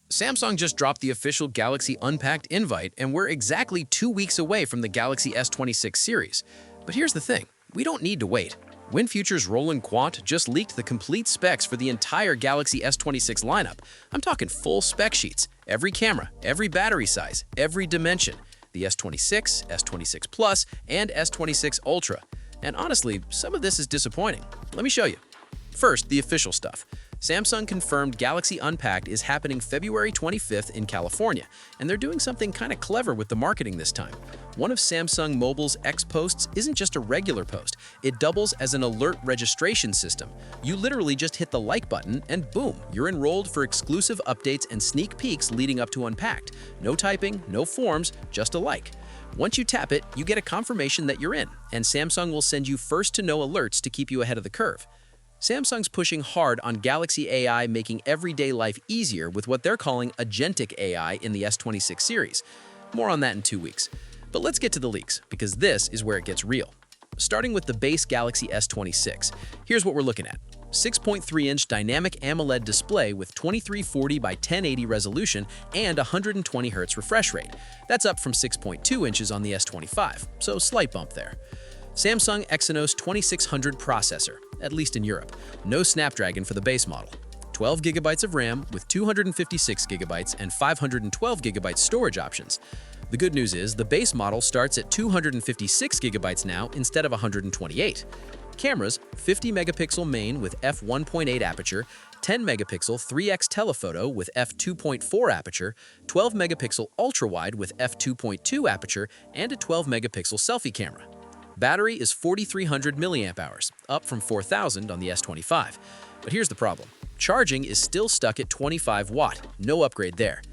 Samsung just dropped the official Galaxy Unpacked invite, and we're exactly 2 weeks away from the Galaxy S26 series. But here's the thing, we don't need to wait. WinFuture's Roland Quandt just leaked the complete specs for the entire Galaxy S26 lineup. I'm talking full spec sheets, every camera, every battery size, every dimension. The S26, S26 Plus, and S26 Ultra. And honestly, some of this is disappointing. Let me show you. First, the official stuff. Samsung confirmed Galaxy Unpacked is happening February 25th in California, and they're doing something kind of clever with the marketing this time. One of Samsung Mobile's X posts isn't just a regular post, it doubles as an alert registration system. You literally just hit the like button and boom, you're enrolled for exclusive updates and sneak peeks leading up to Unpacked. No typing, no forms, just a like. Once you tap it, you get a confirmation that you're in, and Samsung will send you first-to-know alerts to keep you ahead of the curve. Samsung's pushing hard on Galaxy AI, making everyday life easier with what they're calling agentic AI in the S26 series. More on that in 2 weeks. But let's get to the leaks, because this is where it gets real. Starting with the base Galaxy S26, here's what we're looking at. 6.3-inch dynamic AMOLED display with 2340 by 1080 resolution and 120 Hz refresh rate. That's up from 6.2 inches on the S25, so slight bump there. Samsung Exynos 2600 processor, at least in Europe. No Snapdragon for the base model. 12 GB of RAM with 256 GB and 512 GB storage options. The good news is the base model starts at 256 GB now instead of 128. Cameras, 50 megapixel main with f1.8 aperture, 10 megapixel 3x telephoto with f2.4 aperture, 12 megapixel ultrawide with f2.2 aperture, and a 12 megapixel selfie camera. Battery is 4,300 mAh, up from 4,000 on the S25. But here's the problem. Charging is still stuck at 25 watt, no upgrade there.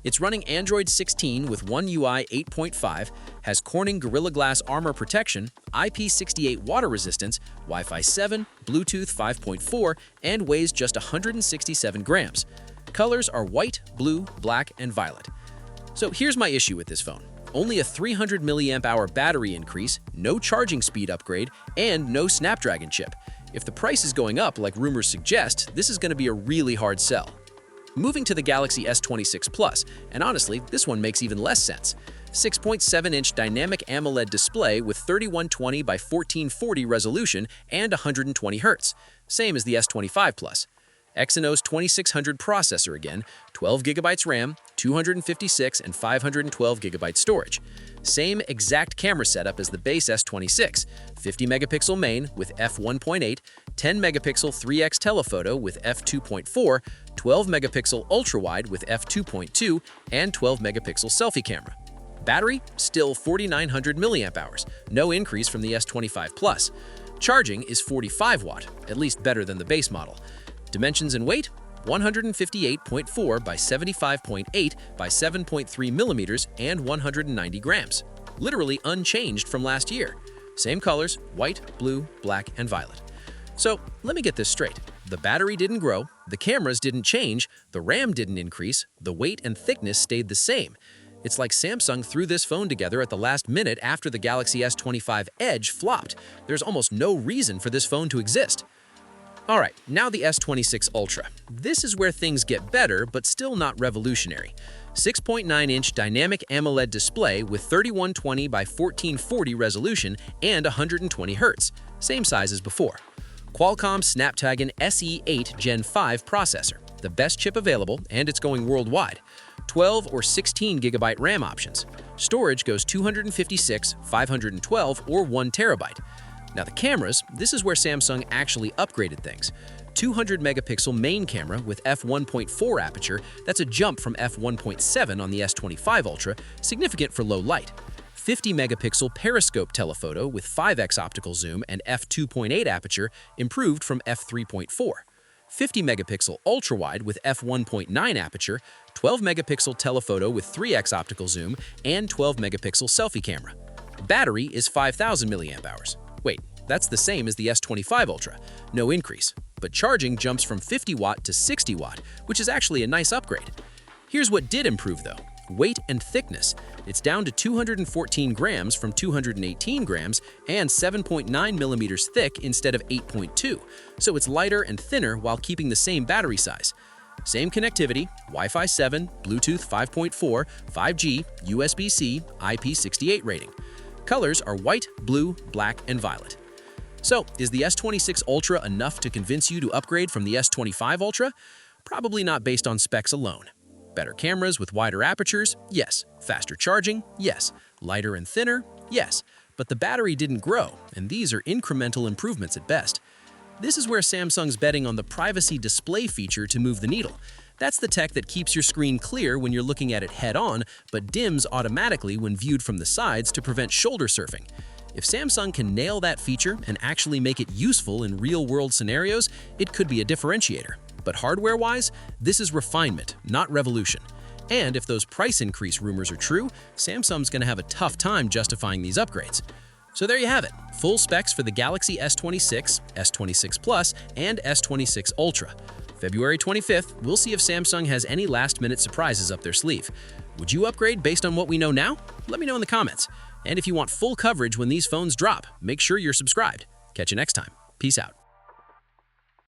It's running Android 16 with One UI 8.5, has Corning Gorilla Glass armor protection, IP68 water resistance, Wi-Fi 7, Bluetooth 5.4, and weighs just 167 grams. Colors are white, blue, black, and violet. So here's my issue with this phone. Only a 300 mAh battery increase, no charging speed upgrade, and no Snapdragon chip. If the price is going up like rumors suggest, this is going to be a really hard sell. Moving to the Galaxy S26 Plus, and honestly, this one makes even less sense. 6.7-inch dynamic AMOLED display with 3120 by 1440 resolution and 120 Hz, same as the S25 Plus. Exynos 2600 processor again, 12 GB RAM, 256 and 512 GB storage. Same exact camera setup as the base S26, 50 megapixel main with f1.8, 10 megapixel 3x telephoto with f2.4, 12 megapixel ultrawide with f2.2, and 12 megapixel selfie camera. Battery, still 4,900 mAh, no increase from the S25 Plus. Charging is 45 watt, at least better than the base model. Dimensions and weight, 158.4 by 75.8 by 7.3 millimeters and 190 grams. Literally unchanged from last year. Same colors, white, blue, black, and violet. So let me get this straight. The battery didn't grow, the cameras didn't change, the RAM didn't increase, the weight and thickness stayed the same. It's like Samsung threw this phone together at the last minute after the Galaxy S25 Edge flopped. There's almost no reason for this phone to exist. Alright, now the S26 Ultra. This is where things get better, but still not revolutionary. 6.9-inch dynamic AMOLED display with 3120 by 1440 resolution and 120 Hz, same size as before. Qualcomm Snapdragon SE8 Gen 5 processor, the best chip available, and it's going worldwide. 12 or 16 GB RAM options. Storage goes 256, 512, or 1 TB. Now the cameras, this is where Samsung actually upgraded things. 200 megapixel main camera with f1.4 aperture, that's a jump from f1.7 on the S25 Ultra, significant for low light. 50 megapixel periscope telephoto with 5x optical zoom and f2.8 aperture, improved from f3.4. 50 megapixel ultrawide with f1.9 aperture, 12 megapixel telephoto with 3x optical zoom, and 12 megapixel selfie camera. Battery is 5,000 mAh. Wait, that's the same as the S25 Ultra, no increase, but charging jumps from 50 watt to 60 watt, which is actually a nice upgrade. Here's what did improve though, weight and thickness. It's down to 214 grams from 218 grams and 7.9 millimeters thick instead of 8.2, so it's lighter and thinner while keeping the same battery size. Same connectivity, Wi-Fi 7, Bluetooth 5.4, 5G, USB-C, IP68 rating. Colors are white, blue, black, and violet. So, is the S26 Ultra enough to convince you to upgrade from the S25 Ultra? Probably not based on specs alone. Better cameras with wider apertures? Yes. Faster charging? Yes. Lighter and thinner? Yes. But the battery didn't grow, and these are incremental improvements at best. This is where Samsung's betting on the privacy display feature to move the needle. That's the tech that keeps your screen clear when you're looking at it head-on, but dims automatically when viewed from the sides to prevent shoulder surfing. If Samsung can nail that feature and actually make it useful in real-world scenarios, it could be a differentiator. But hardware-wise, this is refinement, not revolution. And if those price increase rumors are true, Samsung's going to have a tough time justifying these upgrades. So there you have it, full specs for the Galaxy S26, S26 Plus, and S26 Ultra. February 25th, we'll see if Samsung has any last-minute surprises up their sleeve. Would you upgrade based on what we know now? Let me know in the comments. And if you want full coverage when these phones drop, make sure you're subscribed. Catch you next time. Peace out.